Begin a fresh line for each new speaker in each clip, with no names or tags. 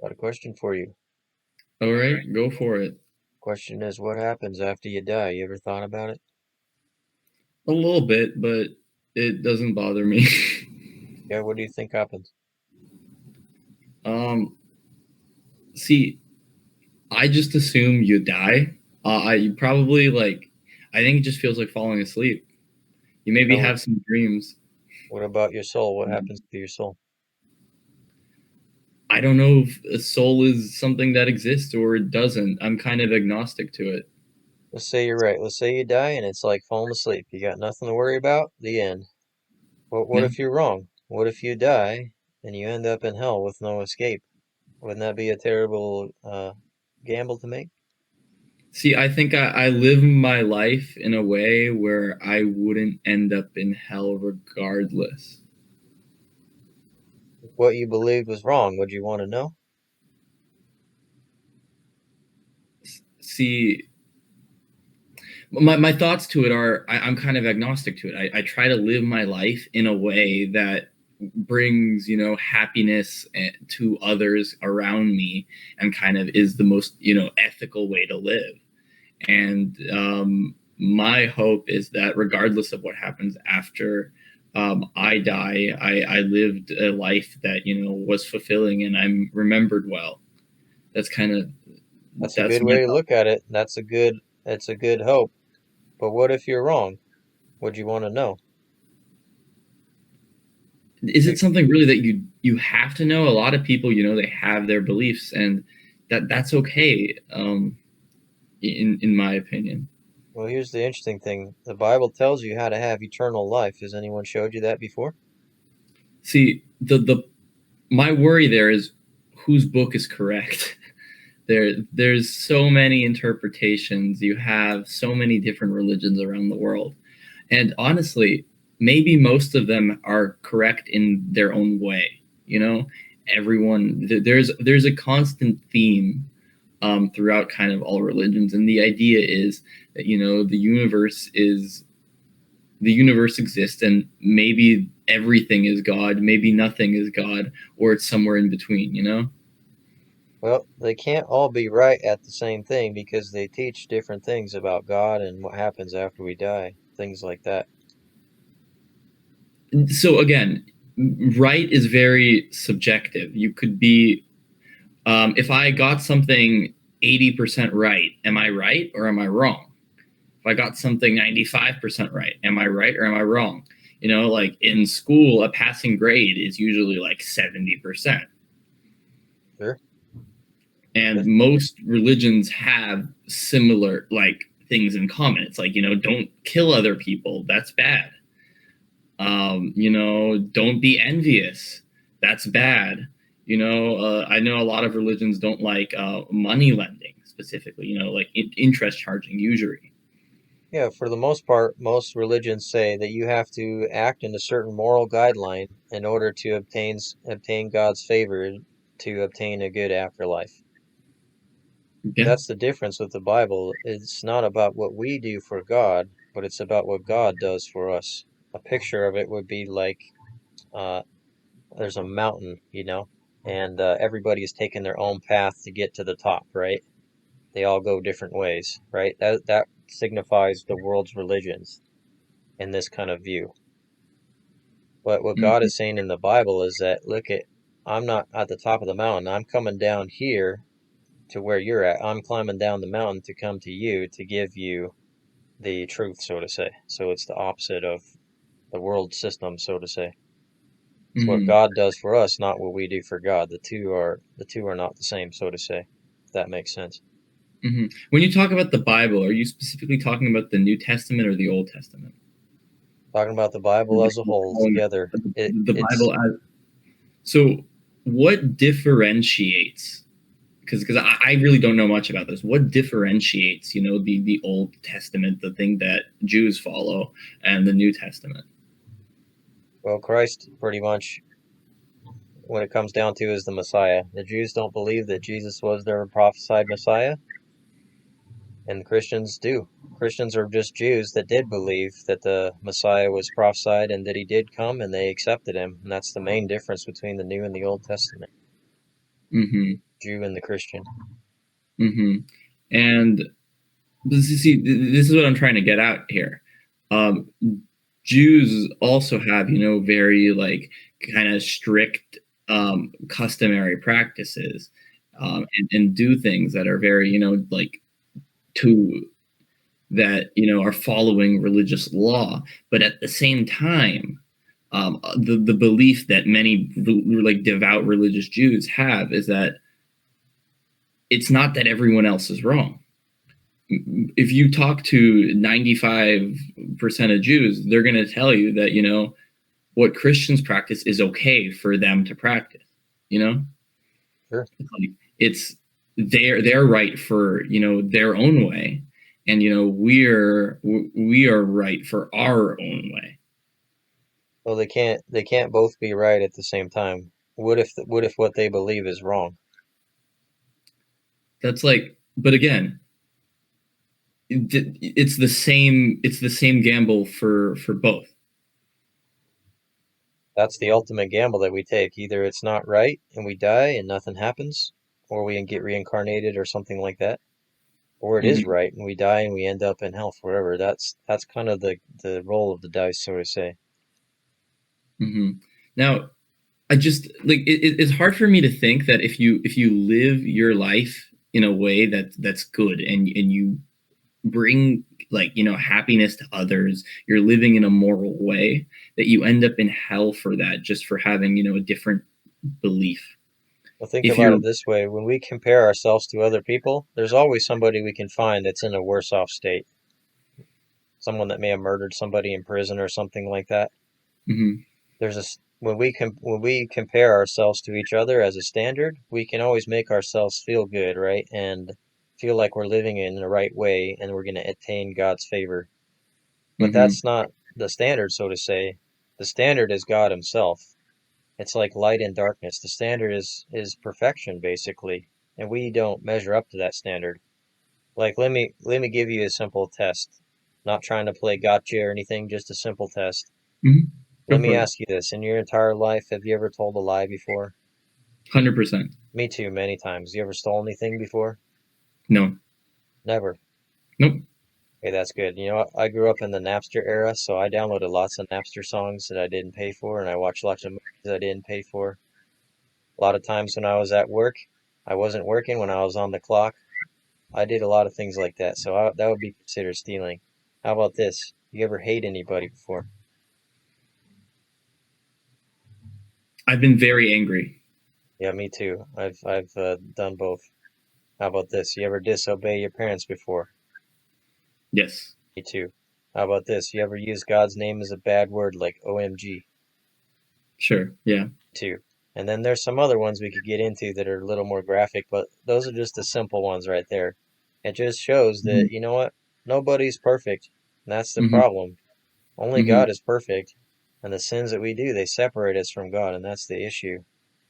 Got a question for you.
All right, go for it.
Question is, what happens after you die? You ever thought about it?
A little bit, but it doesn't bother me.
Yeah, what do you think happens?
um, See, I just assume you die. I probably like. I think it just feels like falling asleep. You maybe
No,
have some dreams.
what about your soul? What happens to your soul?
I don't know if a soul is something that exists or it doesn't. I'm kind of agnostic to it.
Let's say you're right. Let's say you die and it's like falling asleep. You got nothing to worry about. The end. What
Yeah.
if you're wrong? What if you die and you end up in hell with no escape? Wouldn't that be a terrible gamble to make?
See, I think I live my life in a way where I wouldn't end up in hell regardless.
If what you believed was wrong, would you want to know?
See, my thoughts to it are I'm kind of agnostic to it. I try to live my life in a way that brings happiness to others around me and kind of is the most ethical way to live. And my hope is that regardless of what happens after I die, I lived a life that was fulfilling and I'm remembered well. That's kind of
That's a
that's
good
my
way to
thought.
look at it. That's a good hope. But what if you're wrong? Would you want to know?
Is it something really that you have to know? A lot of people, they have their beliefs, and that's okay. In my opinion.
Well, here's the interesting thing. The Bible tells you how to have eternal life. Has anyone showed you that before?
See, the my worry there is whose book is correct. There's so many interpretations. You have so many different religions around the world, and honestly, maybe most of them are correct in their own way. Everyone there's a constant theme throughout kind of all religions. And the idea is that the universe exists, and maybe everything is God, maybe nothing is God, or it's somewhere in between.
Well, they can't all be right at the same thing because they teach different things about God and what happens after we die, things like that.
So again, right is very subjective. You could be if I got something 80% right, am I right or am I wrong? If I got something 95% right, am I right or am I wrong? Like in school, a passing grade is usually like 70%.
Sure.
And
Yes.
most religions have similar like things in common. It's like, don't kill other people. That's bad. Don't be envious. That's bad. I know a lot of religions don't like money lending specifically, like interest charging, usury.
Yeah, for the most part, most religions say that you have to act in a certain moral guideline in order to obtain God's favor to obtain a good afterlife.
Yeah.
That's the difference with the Bible. It's not about what we do for God, but it's about what God does for us. A picture of it would be like uh, there's a mountain, and everybody is taking their own path to get to the top, right? They all go different ways, right? That signifies the world's religions in this kind of view. But what God
Mm-hmm.
is saying in the Bible is that, look I'm not at the top of the mountain. I'm coming down here to where you're at. I'm climbing down the mountain to come to you to give you the truth, so to say. So it's the opposite of the world system, so to say. It's what
Mm-hmm.
God does for us, not what we do for God. The two are not the same, so to say. If that makes sense.
Mm-hmm. When you talk about the Bible, are you specifically talking about the New Testament or the Old Testament?
Talking about the Bible as a whole
Calling
together,
the
it's
Bible as so. What differentiates? Because I really don't know much about this. What differentiates, the Old Testament, the thing that Jews follow, and the New Testament?
well, Christ pretty much, when it comes down to, is the Messiah. The Jews don't believe that Jesus was their prophesied Messiah, and the Christians do. Christians are just Jews that did believe that the Messiah was prophesied and that he did come, and they accepted him. And that's the main difference between the New and the Old Testament.
Mm-hmm.
Jew and the Christian.
Hmm. And see, this is what I'm trying to get out here. Um, Jews also have, very like kind of strict customary practices, and do things that are very, like to that, are following religious law. But at the same time, the belief that many like devout religious Jews have is that it's not that everyone else is wrong. If you talk to 95% of Jews, they're going to tell you that, what Christians practice is okay for them to practice, you know?
Sure.
It's their right for, their own way. And, we are right for our own way.
Well, they can't both be right at the same time. What if what they believe is wrong?
That's like, but again, it's the same gamble for both.
That's the ultimate gamble that we take. Either it's not right and we die and nothing happens, or we can get reincarnated or something like that, or it is
Hmm.
right and we die and we end up in hell forever. That's kind of the roll of the dice, so to say.
Hmm. Now, I just like it's hard for me to think that if you live your life in a way that's good, and you bring, like, happiness to others, you're living in a moral way, that you end up in hell for that, just for having, a different belief.
Well, think
If
about
you're
it this way. When we compare ourselves to other people, there's always somebody we can find that's in a worse off state. Someone that may have murdered somebody in prison or something like that.
Mhm.
When we compare ourselves to each other as a standard, we can always make ourselves feel good, right? And feel like we're living in the right way and we're going to attain God's favor. But
Mhm.
that's not the standard, so to say. The standard is God himself. It's like light and darkness. The standard is perfection basically, and we don't measure up to that standard. Like let me give you a simple test. Not trying to play gotcha or anything, just a simple test.
Mhm.
Let
Go
me
for it.
ask you this. In your entire life, have you ever told a lie before?
100%.
Me too, many times. You ever stole anything before?
No.
Never.
Nope.
Okay, that's good. You know what? I grew up in the Napster era, so I downloaded lots of Napster songs that I didn't pay for, and I watched lots of movies I didn't pay for. A lot of times when I was at work, I wasn't working when I was on the clock. I did a lot of things like that, so that would be considered stealing. How about this? You ever hate anybody before?
I've been very angry.
Yeah, me too. I've done both. How about this? You ever disobey your parents before?
Yes.
Me too. How about this? You ever use God's name as a bad word like OMG?
Sure. Yeah.
Too. And then there's some other ones we could get into that are a little more graphic, but those are just the simple ones right there. It just shows
Mhm.
that, you know what? Nobody's perfect. And that's the
Mhm.
problem. Only
Mhm.
God is perfect. And the sins that we do, they separate us from God, and that's the issue.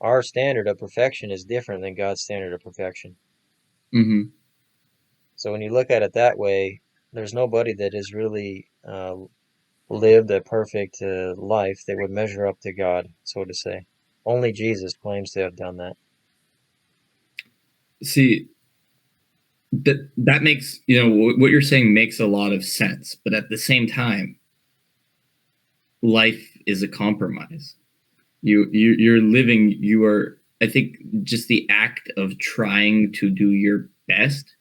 Our standard of perfection is different than God's standard of perfection.
Mhm.
So when you look at it that way, there's nobody that has really lived a perfect life that would measure up to God, so to say. Only Jesus claims to have done that.
See, that makes, what you're saying makes a lot of sense, but at the same time, life is a compromise. You're living, you are, I think, just the act of trying to do your best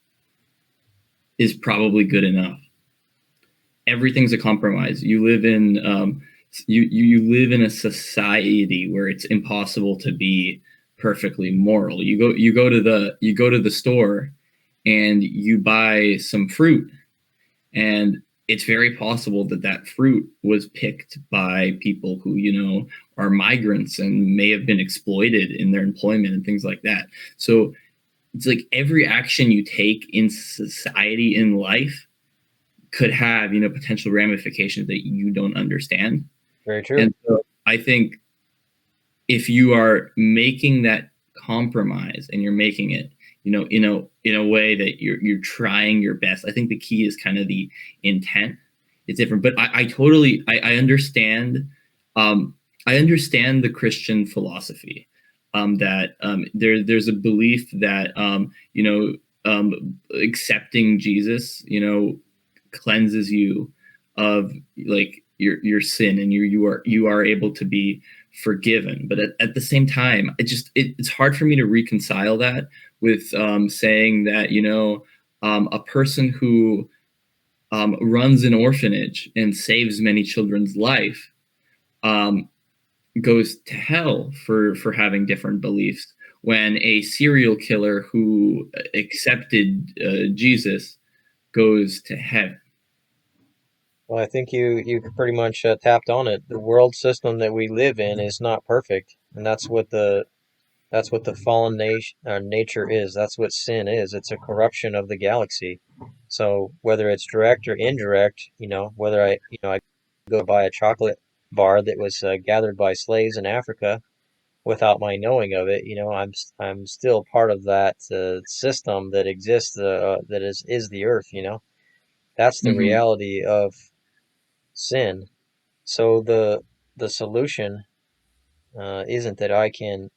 is probably good enough. Everything's a compromise. You live in a society where it's impossible to be perfectly moral. You go to the store and you buy some fruit, and it's very possible that that fruit was picked by people who, are migrants and may have been exploited in their employment and things like that. So it's like every action you take in society, in life, could have, potential ramifications that you don't understand.
Very true.
And so I think if you are making that compromise, and you're making it, in a way that you're trying your best, I think the key is kind of the intent. It's different, but I totally, I understand. um I understand the Christian philosophy. that there's a belief that accepting Jesus, cleanses you of like your sin, and you are able to be forgiven. But at the same time, it's hard for me to reconcile that with saying that a person who runs an orphanage and saves many children's life um, goes to hell for having different beliefs, when a serial killer who accepted Jesus goes to heaven.
Well, I think you pretty much tapped on it. The world system that we live in is not perfect, and that's what the fallen nature is. That's what sin is. It's a corruption of the galaxy. So whether it's direct or indirect, whether I go buy a chocolate bar that was gathered by slaves in Africa without my knowing of it, I'm still part of that system that exists, that is the earth. That's the
Mm-hmm.
reality of sin. So the solution isn't that I can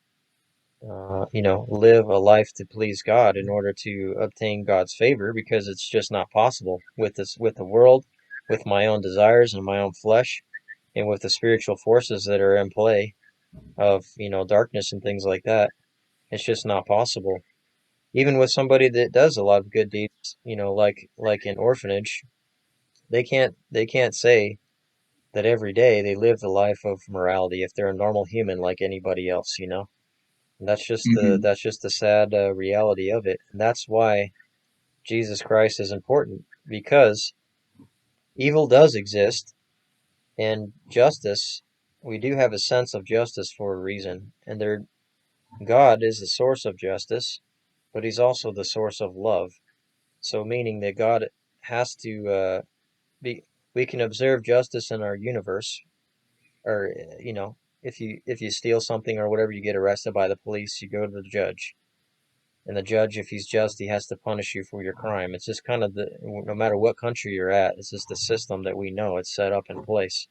live a life to please God in order to obtain God's favor, because it's just not possible with the world, with my own desires and my own flesh, and with the spiritual forces that are in play of, darkness and things like that. It's just not possible. Even with somebody that does a lot of good deeds, like an orphanage, they can't say that every day they live the life of morality if they're a normal human like anybody else. And
Mm-hmm.
that's just the sad reality of it. And that's why Jesus Christ is important, because evil does exist, and justice, we do have a sense of justice for a reason. And God is the source of justice, but he's also the source of love. So meaning that God has to be we can observe justice in our universe, or if you steal something or whatever, you get arrested by the police, you go to the judge. And the judge, if he's just, he has to punish you for your crime. It's just kind of no matter what country you're at, it's just the system that we know. It's set up in place.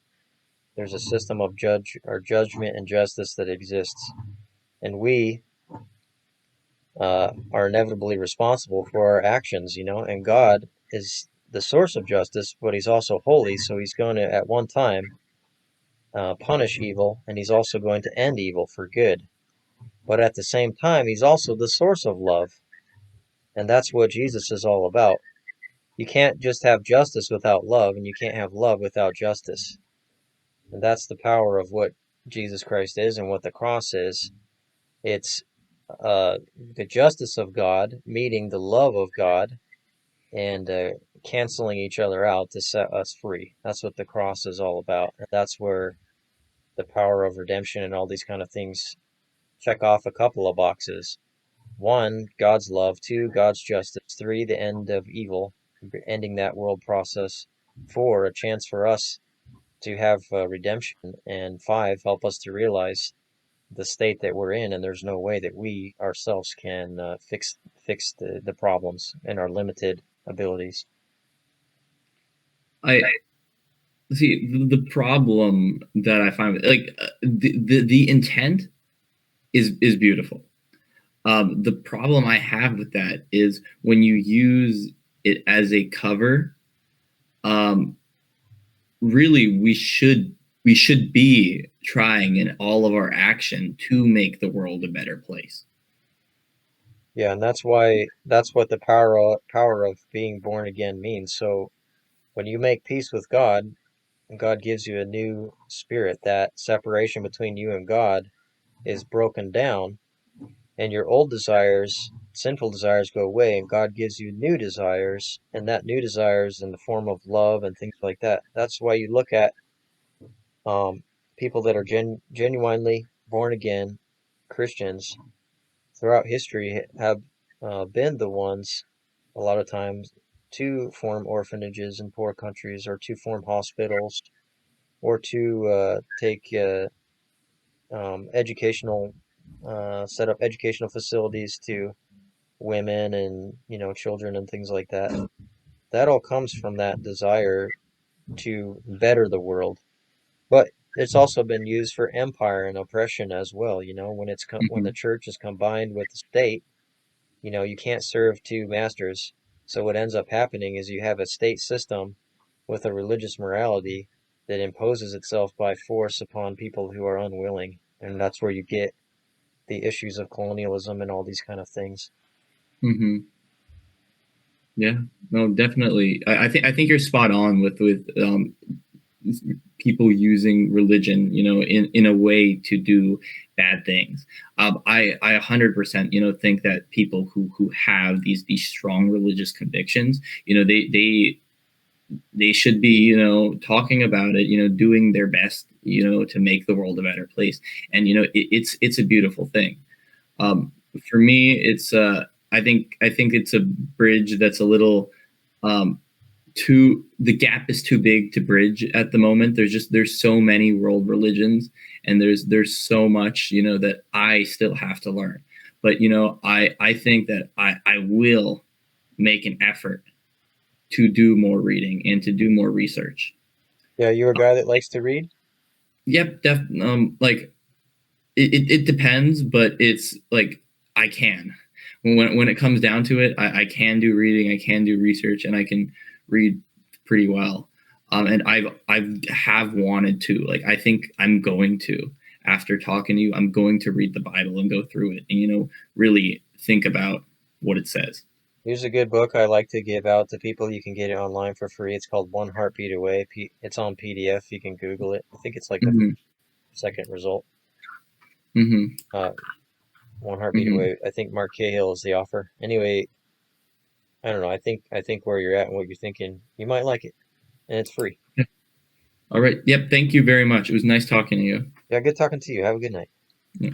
There's a system of judgment and justice that exists, and we are inevitably responsible for our actions. And God is the source of justice, but He's also holy, so He's going to at one time punish evil, and He's also going to end evil for good. But at the same time, He's also the source of love, and that's what Jesus is all about. You can't just have justice without love, and you can't have love without justice. And that's the power of what Jesus Christ is and what the cross is. It's the justice of God meeting the love of God, and canceling each other out to set us free. That's what the cross is all about. And that's where the power of redemption and all these kind of things check off a couple of boxes. One, God's love. Two, God's justice. Three, the end of evil, ending that world process. Four, a chance for us to have redemption. And five, help us to realize the state that we're in, and there's no way that we ourselves can fix the problems and our limited abilities.
I see the problem that I find with, like the intent is beautiful. The problem I have with that is when you use it as a cover. Um, Really, we should be trying in all of our action to make the world a better place.
Yeah, and that's what the power of being born again means. So when you make peace with God, and God gives you a new spirit, that separation between you and God is broken down, and your old desires, sinful desires, go away, and God gives you new desires, and that new desires in the form of love and things like that. That's why you look at um, people that are genuinely born again Christians throughout history have been the ones a lot of times to form orphanages in poor countries, or to form hospitals, or to take educational set up educational facilities to women and children and things like that. That all comes from that desire to better the world. But it's also been used for empire and oppression as well. When when the
Hmm.
church is combined with the state, you can't serve two masters. So what ends up happening is you have a state system with a religious morality that imposes itself by force upon people who are unwilling, and that's where you get the issues of colonialism and all these kind of things.
Hmm. Yeah, no, definitely. I think you're spot on with people using religion, in a way to do bad things. I 100%, think that people who have these strong religious convictions, they should be, talking about it, doing their best, to make the world a better place. And it's a beautiful thing. Um, for me, I think it's a bridge that's a little um, too the gap is too big to bridge at the moment. There's so many world religions, and there's so much, that I still have to learn. But I think that I will make an effort to do more reading and to do more research.
Yeah, you're a guy that likes to read?
Yep, like it depends, but it's like I can. When it comes down to it, I can do reading, I can do research, and I can read pretty well. And I've wanted to. Like, I think I'm going to, after talking to you, I'm going to read the Bible and go through it and really think about what it says.
Here's a good book I like to give out to people. You can get it online for free. It's called One Heartbeat Away. It's on PDF. You can Google it. I think it's like the
Hmm.
second result.
Hmm.
Uh, One Heartbeat
Hmm.
Away. I think Mark Cahill is the author. Anyway, I don't know. I think where you're at and what you're thinking, you might like it, and it's free.
All right. Yep. Thank you very much. It was nice talking to you.
Yeah, good talking to you. Have a good night.
Yeah.